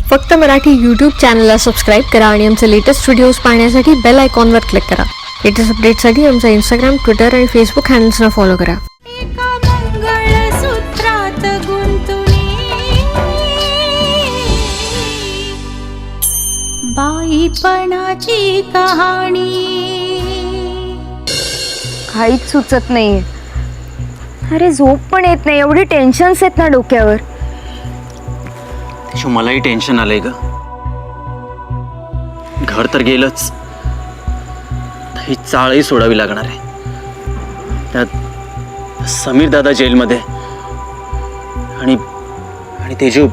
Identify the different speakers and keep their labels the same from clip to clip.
Speaker 1: फक्त मराठी यूट्यूब चॅनलला सबस्क्राईब करा आणि आमचे लेटेस्ट व्हिडिओज पाहण्यासाठी बेल आयकॉनवर क्लिक करा. लेटेस्ट अपडेटसाठी आमचा इंस्टाग्राम, ट्विटर आणि फेसबुक हँडल्सना फॉलो करा.
Speaker 2: एका मंगळसूत्रात गुंतुनी बाईपणाची कहाणी.
Speaker 3: काहीच सुचत नाहीये. अरे झोप पण येत नाही, एवढी टेन्शन्स आहेत ना डोक्यावर.
Speaker 4: मलाही टेन्शन आलंय ग. घर तर गेलंच, ही चाळही सोडावी लागणार आहे. त्यात समीर दादा जेलमध्ये आणि आणि तेजू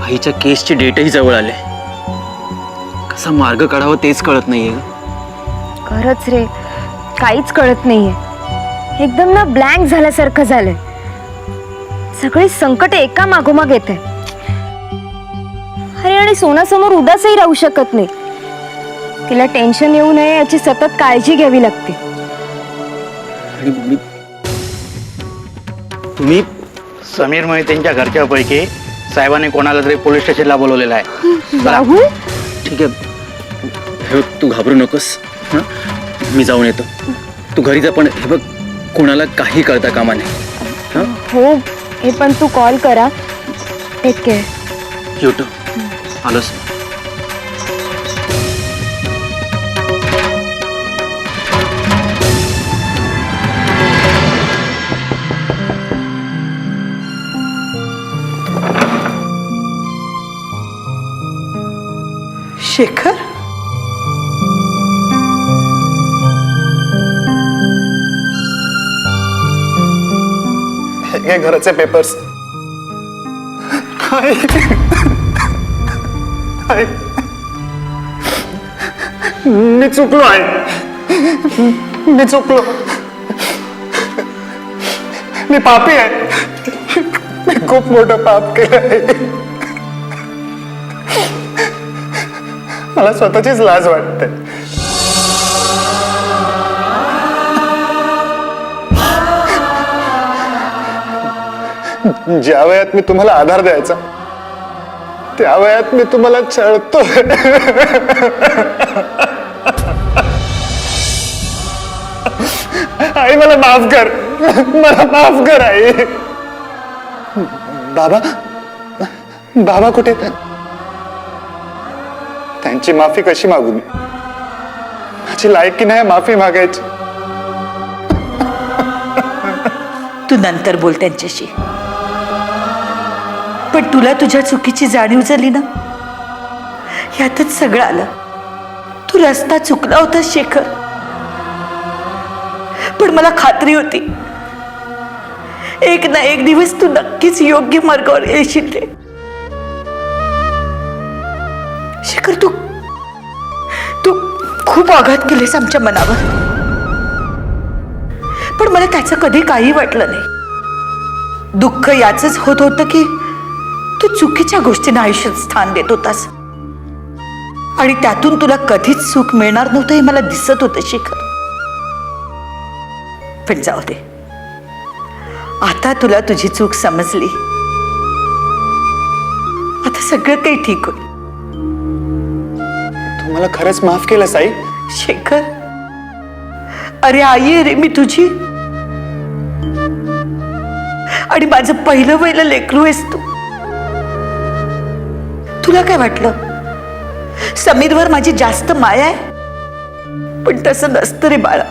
Speaker 4: आईच्या केसची डेटही जवळ आले. कसा मार्ग काढावा तेच कळत नाहीये ग.
Speaker 3: खरंच रे, काहीच कळत नाहीये. एकदम ना ब्लँक झाल्यासारखं झालंय. सगळी संकट एका मागोमाग येते. अरे आणि सोनासमोर उदासही राहू शकत नाही. तिला टेन्शन येऊ नये याची सतत काळजी घ्यावी लागते.
Speaker 4: आणि तुम्ही
Speaker 5: समीर मोहितेंच्या घरच्यापैकी साहेबांनी कोणाला तरी पोलीस स्टेशनला बोलवलेलं आहे.
Speaker 3: राहुल,
Speaker 4: ठीक आहे, हे तू घाबरू नकोस. हं? मी जाऊन येतो. तू घरी जा, पण हे बघ, कोणाला काही कळता कामा नाही. हं?
Speaker 3: हो, हे पण तू कॉल करा. Take care.
Speaker 4: येतो, आलोस.
Speaker 6: शेखर,
Speaker 7: हे घराचे पेपर्स. मी चुकलो आहे. मी चुकलो. मी पापी आहे. मी खूप मोठं पाप केलं आहे. मला स्वतःचीच लाज वाटते. ज्या वयात मी तुम्हाला आधार द्यायचा, त्या वयात मी तुम्हाला छळतोय. आई मला माफ कर. मला माफ कर आई. बाबा, बाबा कुठे? त्यांची माफी कशी मागू मी? माझी लायकी नाही माफी मागायची.
Speaker 6: तू नंतर बोल त्यांच्याशी. पण तुला तुझ्या चुकीची जाणीव झाली ना, यातच सगळं आलं. तू रस्ता चुकला होता शेखर, पण मला खात्री होती एक ना एक दिवस तू नक्कीच योग्य मार्गावर येशील रे. शेखर, तू तू खूप आघात केलेस आमच्या मनावर, पण मला त्याचं कधी काही वाटलं नाही. दुःख याचंच होत होतं की तू चुकीच्या गोष्टींना आयुष्यात स्थान देत होतास आणि त्यातून तुला कधीच सुख मिळणार नव्हतं हे मला दिसत होतं शेखर. पण जाऊ दे, आता तुला तुझी चूक समजली. आता सगळं काही ठीक होईल.
Speaker 7: तू मला खरंच माफ केलं साई?
Speaker 6: शेखर, अरे आई आहे रे मी तुझी, आणि माझं पहिलं लेकरू आहेस तू. तुला काय वाटलं समीरवर माझी जास्त माया आहे? पण तसं नसतं रे बाळा.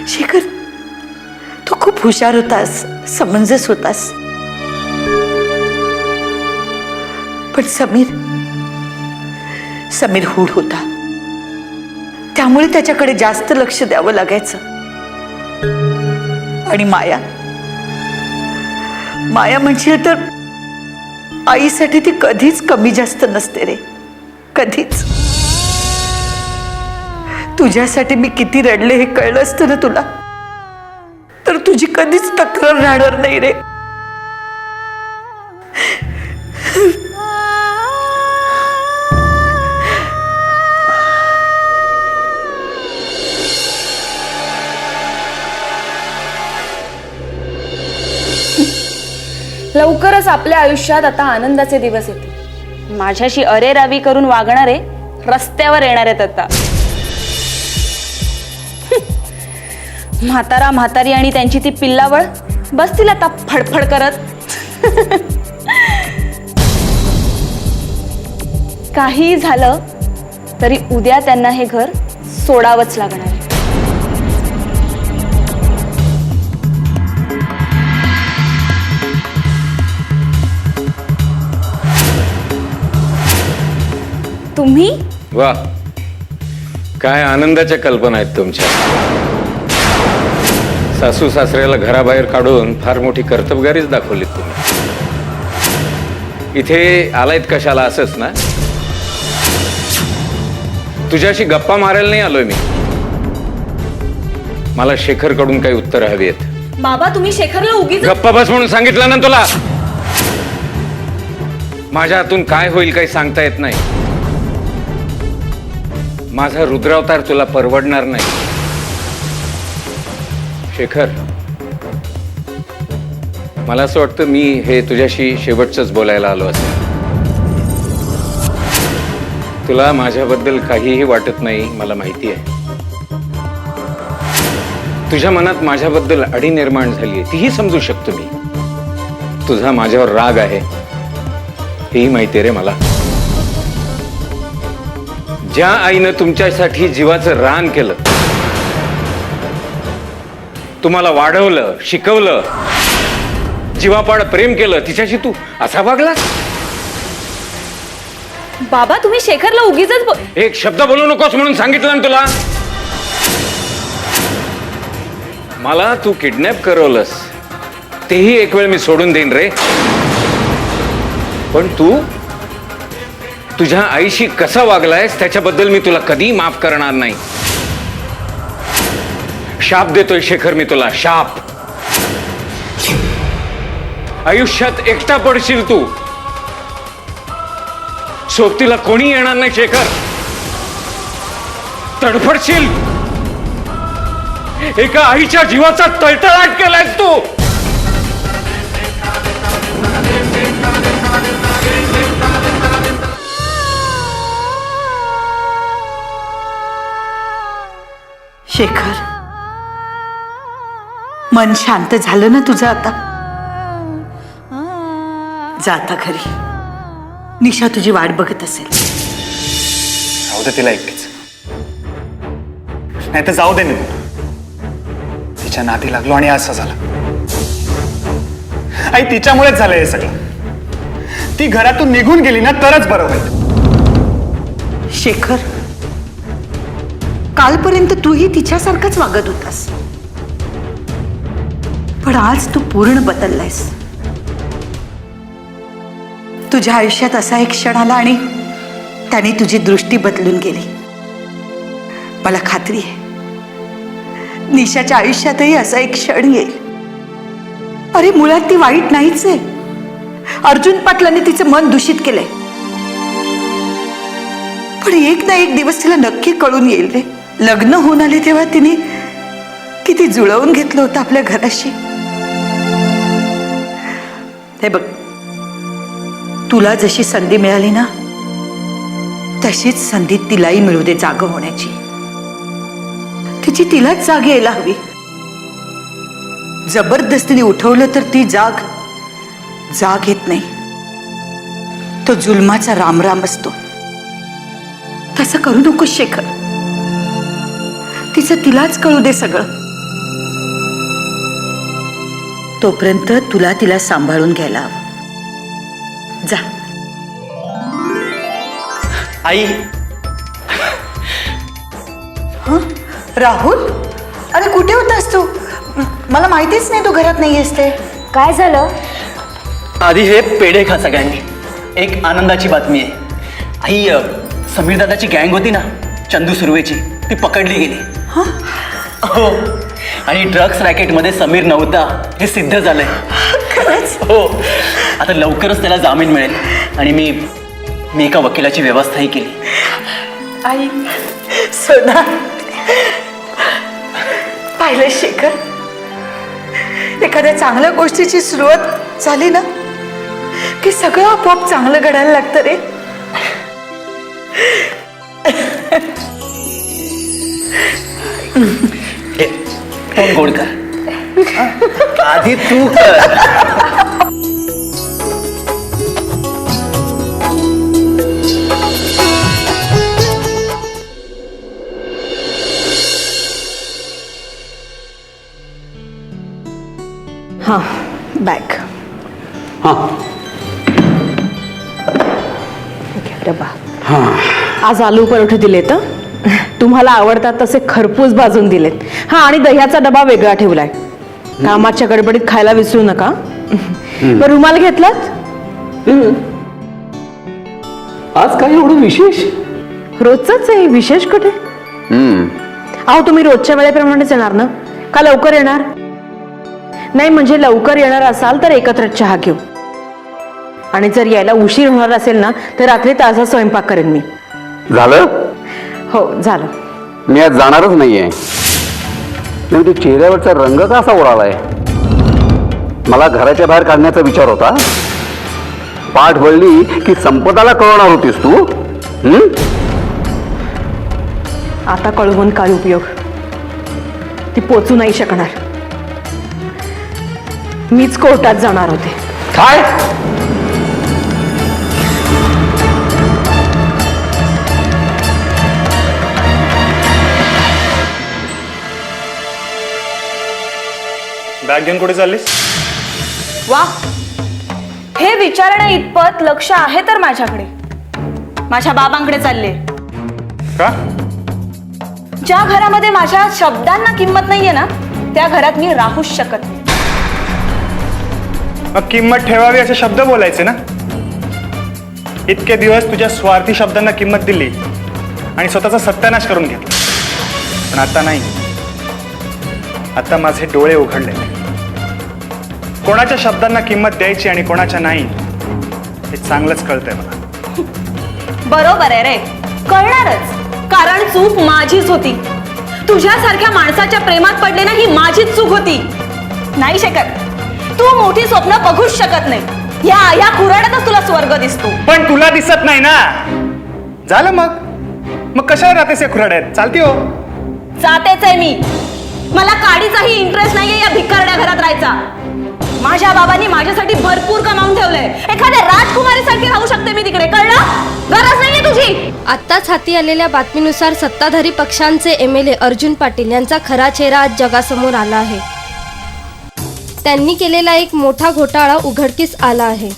Speaker 6: शेखर, तू खूप हुशार होतास, समंजस होतास, पण समीर हूड होता. त्यामुळे त्याच्याकडे जास्त लक्ष द्यावं लागायचं. आणि माया म्हणशील तर आईसाठी ती कधीच कमी जास्त नसते रे, कधीच. तुझ्यासाठी मी किती रडले हे कळलं असतं ना तुला, तर तुझी कधीच तक्रार राहणार नाही रे.
Speaker 3: लवकरच आपल्या आयुष्यात आता आनंदाचे दिवस येतील. माझ्याशी अरेरावी करून वागणारे रस्त्यावर येणार आहेत आता. म्हातारा म्हातारी आणि त्यांची ती पिल्लावळ बसतील आता फडफड करत. काही झालं तरी उद्या त्यांना हे घर सोडावंच लागणार आहे. तुम्ही
Speaker 8: वा, काय आनंदाच्या कल्पना आहेत तुमच्या. सासू सासऱ्याला घराबाहेर काढून फार मोठी कर्तबगारीच दाखवलीत तुम्ही. इथे आलायत कशाला असंच ना? तुझ्याशी गप्पा मारायला नाही आलोय मी. मला शेखर कडून काही उत्तर हवी आहेत.
Speaker 3: बाबा तुम्ही शेखरला उगीच
Speaker 8: गप्पा बस म्हणून सांगितलं ना तुला. माझ्या हातून काय होईल काही सांगता येत नाही. माझा रुद्रावतार तुला परवडणार नाही. शेखर, मला असं वाटतं मी हे तुझ्याशी शेवटचंच बोलायला आलो असेल. तुला माझ्याबद्दल काहीही वाटत नाही मला माहिती आहे. तुझ्या मनात माझ्याबद्दल अडी निर्माण झाली आहे तीही समजू शकतो मी. तुझा माझ्यावर राग आहे हेही माहिती रे मला. ज्या आईनं तुमच्यासाठी जीवाचं रान केलं, तुम्हाला वाढवलं, शिकवलं, जीवापाड प्रेम केलं, तिच्याशी तू असा वागलास?
Speaker 3: बाबा तुम्ही शेखरला उगीच
Speaker 8: एक शब्द बोलू नकोस म्हणून सांगितलं ना तुला. मला तू किडनॅप करवलंस तेही एक वेळ मी सोडून देईन रे. पण तू तुझ्या आईशी कसा वागलायस त्याच्याबद्दल मी तुला कधी माफ करणार नाही. शाप देतोय शेखर मी तुला, शाप. आयुष्यात एकटा पडशील तू. सोबतीला कोणी येणार नाही शेखर. तडफडशील. एका आईच्या जीवाचा तळतळाट केलायस तू.
Speaker 6: शेखर, मन शांत झालं ना तुझं आता? जाता घरी. निशा तुझी वाट बघत असेल.
Speaker 7: जाऊ दे तिला एकटीच. नाही तर जाऊ दे मी. तिच्या नादी लागलो आणि असं झालं. आई तिच्यामुळेच झालं हे सगळं. ती घरातून निघून गेली ना तरच बरं होईल.
Speaker 6: शेखर, कालपर्यंत तूही तिच्यासारखंच वागत होतास, पण आज तू पूर्ण बदललायस. तुझ्या आयुष्यात असा एक क्षण आला आणि त्याने तुझी दृष्टी बदलून गेली. मला खात्री आहे निशाच्या आयुष्यातही असा एक क्षण येईल. अरे मुळात ती वाईट नाहीच आहे. अर्जुन पाटलाने तिचं मन दूषित केलंय, पण एक ना एक दिवस तिला नक्की कळून येईल रे. लग्न होऊन आले तेव्हा तिने किती जुळवून घेतलं होतं आपल्या घराशी. हे बघ, तुला जशी संधी मिळाली ना तशीच संधी तिलाही मिळू दे जाग होण्याची. तिची तिलाच जाग यायला हवी. जबरदस्तीने उठवलं तर ती जाग येत नाही. तो जुलमाचा रामराम असतो. तसं करू नको शेखर. तिचं तिलाच कळू दे सगळं. तोपर्यंत तुला तिला सांभाळून घ्यायला हवं. जा.
Speaker 5: आई,
Speaker 6: राहुल, अरे कुठे होतास तू? मला माहितीच नाही तू घरात नाहीयेस ते.
Speaker 3: काय झालं?
Speaker 9: आधी हे पेढे खा सगळ्यांनी. एक आनंदाची बातमी आहे. आई, समीर दादाची गँग होती ना चंदू सुर्वेची, ती पकडली गेली. हो, आणि ड्रग्स रॅकेटमध्ये समीर नव्हता हे सिद्ध झालंय.
Speaker 6: खरंच?
Speaker 9: हो, आता लवकरच त्याला जामीन मिळेल आणि मी एका वकिलाची व्यवस्थाही केली.
Speaker 6: आई, सोना, पाहिलं शेखर, एखाद्या चांगल्या गोष्टीची सुरुवात झाली ना की सगळं आपोआप चांगलं घडायला लागतं रे.
Speaker 9: तोंड गोड कर. आधी तू कर.
Speaker 6: हां बॅग.
Speaker 10: डबा. आज आलू परोठे दिलेत. तुम्हाला आवडतात तसे खरपूस भाजून दिलेत. हा, आणि दह्याचा डबा वेगळा ठेवलाय. कामाच्या गडबडीत खायला विसरू नका. बरं, रुमाल घेतलात?
Speaker 8: आज काय एवढं विशेष?
Speaker 10: रोजच आहे, विशेष कुठे? अहो, तुम्ही रोजच्या वेळेप्रमाणेच येणार ना, का लवकर येणार? नाही, म्हणजे लवकर येणार असाल तर एकत्र चहा घेऊ, आणि जर यायला उशीर होणार असेल ना तर रात्री ताजा स्वयंपाक करेन मी.
Speaker 11: झालं?
Speaker 10: हो, झालं.
Speaker 11: मी आज जाणारच नाहीये. ते चेहऱ्यावरचा रंग का असा उडालाय? मला घराच्या बाहेर काढण्याचा विचार होता. पाठ वळली की संपदाला कळवणार होतीस तू.
Speaker 10: आता कळवून काय उपयोग? ती पोचू नाही शकणार. मीच कोर्टात जाणार होते.
Speaker 11: काय?
Speaker 7: बॅग घेऊन कुठे चाललीस?
Speaker 3: वा, हे विचारणं इतपत लक्ष आहे तर माझ्याकडे. माझ्या बाबांकडे चालले.
Speaker 7: का?
Speaker 3: ज्या घरामध्ये माझ्या शब्दांना किंमत नाहीये ना, त्या घरात मी राहूच शकत नाही.
Speaker 7: मग किंमत ठेवावी असे शब्द बोलायचे ना. इतके दिवस तुझ्या स्वार्थी शब्दांना किंमत दिली आणि स्वतःचा सत्यानाश करून घेतला. पण आता नाही. आता माझे डोळे उघडले. कोणाच्या शब्दांना किंमत द्यायची आणि कोणाच्या नाही हे चांगलंच कळतंय मला.
Speaker 3: बरोबर आहे रे, कळणारच. कारण चूक माझीच होती. तुझ्यासारख्या माणसाच्या प्रेमात पडले ना, ही माझीच चूक होती. नाही शकत. तू मोठी स्वप्न बघूच शकत नाही. या कुऱ्हाड्यातच तुला स्वर्ग दिसतो.
Speaker 7: पण तुला दिसत नाही ना. झालं मग कशाला राहतेस या खुराड्यात? चालती हो.
Speaker 3: जातेच आहे मी. मला काडीचाही इंटरेस्ट नाहीये या भिकारड्या घरात राहायचा. माझ्या बाबांनी माझ्यासाठी भरपूर कमावून ठेवलंय. एखाद्या राजकुमारी सारखी राहू शकते मी तिकडे. कळलं? गरज नाहीये तुझी.
Speaker 12: आत्ताच हाती आलेल्या बातमीनुसार सत्ताधारी पक्षांचे MLA अर्जुन पाटील यांचा खरा चेहरा आज जगासमोर आला आहे. त्यांनी केलेला एक मोठा घोटाळा उघडकीस आला आहे.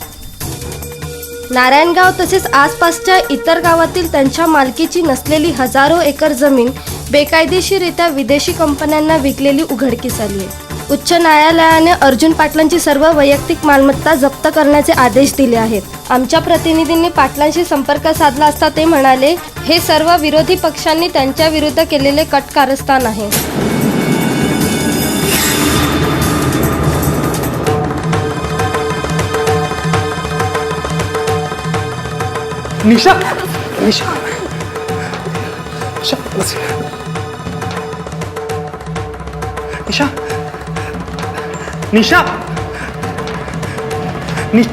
Speaker 12: नारायणगाव तसेच आसपासच्या इतर गावातील त्यांच्या मालकीची नसलेली हजारो एकर जमीन बेकायदेशीररित्या विदेशी कंपन्यांना विकलेली उघडकीस आली आहे. उच्च न्यायालयाने अर्जुन पाटलांची सर्व वैयक्तिक मालमत्ता जप्त करण्याचे आदेश दिले आहेत. आमच्या प्रतिनिधींनी पाटलांशी संपर्क साधला असता ते म्हणाले, हे सर्व विरोधी पक्षांनी त्यांच्या विरुद्ध केलेले कट कारस्थान आहे.
Speaker 7: निशा, निशा, निशा, निशा, निशा,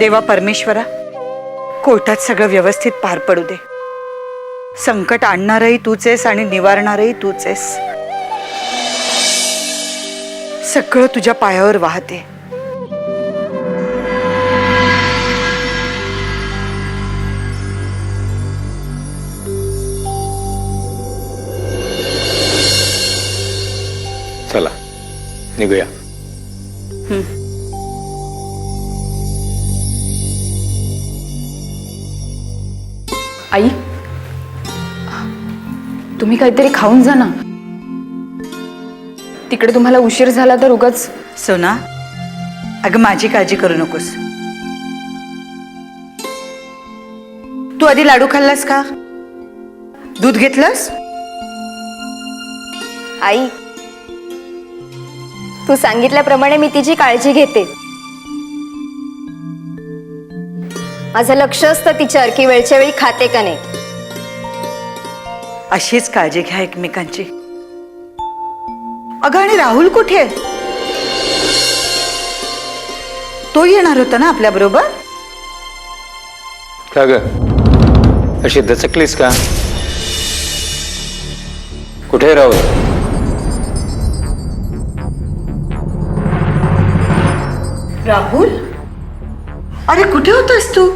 Speaker 6: देवा परमेश्वरा, कोर्टात सगळं व्यवस्थित पार पडू दे. संकट आणणारही तूच आहेस आणि निवारणारही तूच आहेस. सगळं तुझ्या पायावर वाहते.
Speaker 8: चला निघूया.
Speaker 3: आई, तुम्ही काहीतरी खाऊन जा ना. तिकडे तुम्हाला उशीर झाला तर उगाच.
Speaker 6: सोना, अगं माझी काळजी करू नकोस. तू आधी लाडू खाल्लास का? दूध घेतलंस?
Speaker 12: आई, तू सांगितल्याप्रमाणे मी तिची काळजी घेते. माझं लक्ष असतं तिच्यावर की वेळच्या वेळी खाते का नाही.
Speaker 6: अशीच काळजी घ्या एकमेकांची. अगं आणि राहुल कुठे आहे? तो येणार होता ना आपल्या बरोबर?
Speaker 8: का ग अशी दचकलीस का? कुठे राहुल?
Speaker 6: राहुल, अरे कुठे होतास तू?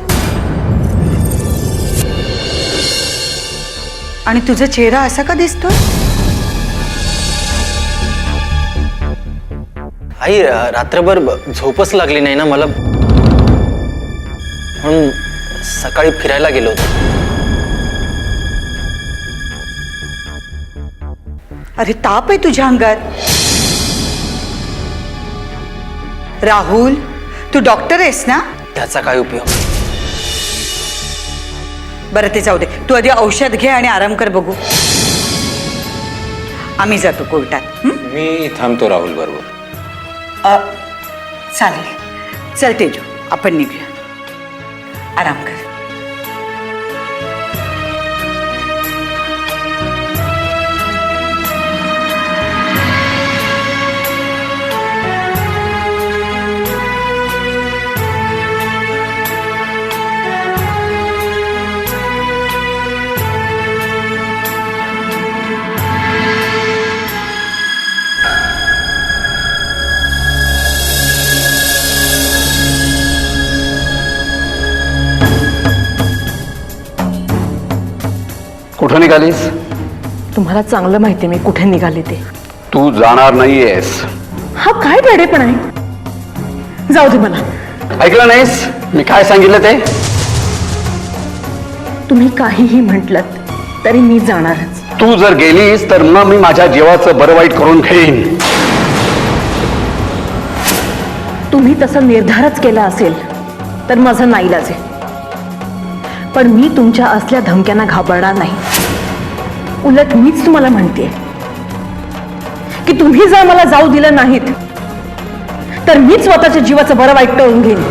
Speaker 6: आणि तुझा चेहरा असा का दिसतो?
Speaker 4: आई रात्रभर झोपच लागली नाही ना मला, म्हणून सकाळी फिरायला गेलो होतो.
Speaker 6: अरे ताप आहे तुझ्या अंगात. राहुल, तू डॉक्टर आहेस ना?
Speaker 4: त्याचा काय उपयोग?
Speaker 6: बरं ते जाऊ दे, तू आधी औषध घे आणि आराम कर बघू. आम्ही जातो कोर्टात.
Speaker 8: मी थांबतो राहुल बरोबर.
Speaker 6: चालेल, चल तेजू आपण निघूया. आराम कर.
Speaker 11: कुठं निघालीस?
Speaker 10: तुम्हाला चांगलं माहिती मी कुठे निघाले ते.
Speaker 11: तू जाणार नाहीयेस.
Speaker 10: हा काय वेडेपण आहे? जाऊ दे मला.
Speaker 11: ऐकलं नाहीस मी काय सांगितलं ते?
Speaker 10: तुम्ही काहीही म्हटलं तरी मी जाणारच.
Speaker 11: तू जर गेलीस तर मग मी माझ्या जीवाचं बरं वाईट करून घेईन.
Speaker 10: तुम्ही तसं निर्धारच केला असेल तर माझं नाईलाज आहे. पण मी तुमच्या असल्या धमक्यांना घाबरणार नाही. उलट मीच तुम्हाला म्हणतेय की तुम्ही जर मला जाऊ दिलं नाहीत तर मीच स्वतःच्या जीवाचं बरं वाईट टळून घेईन.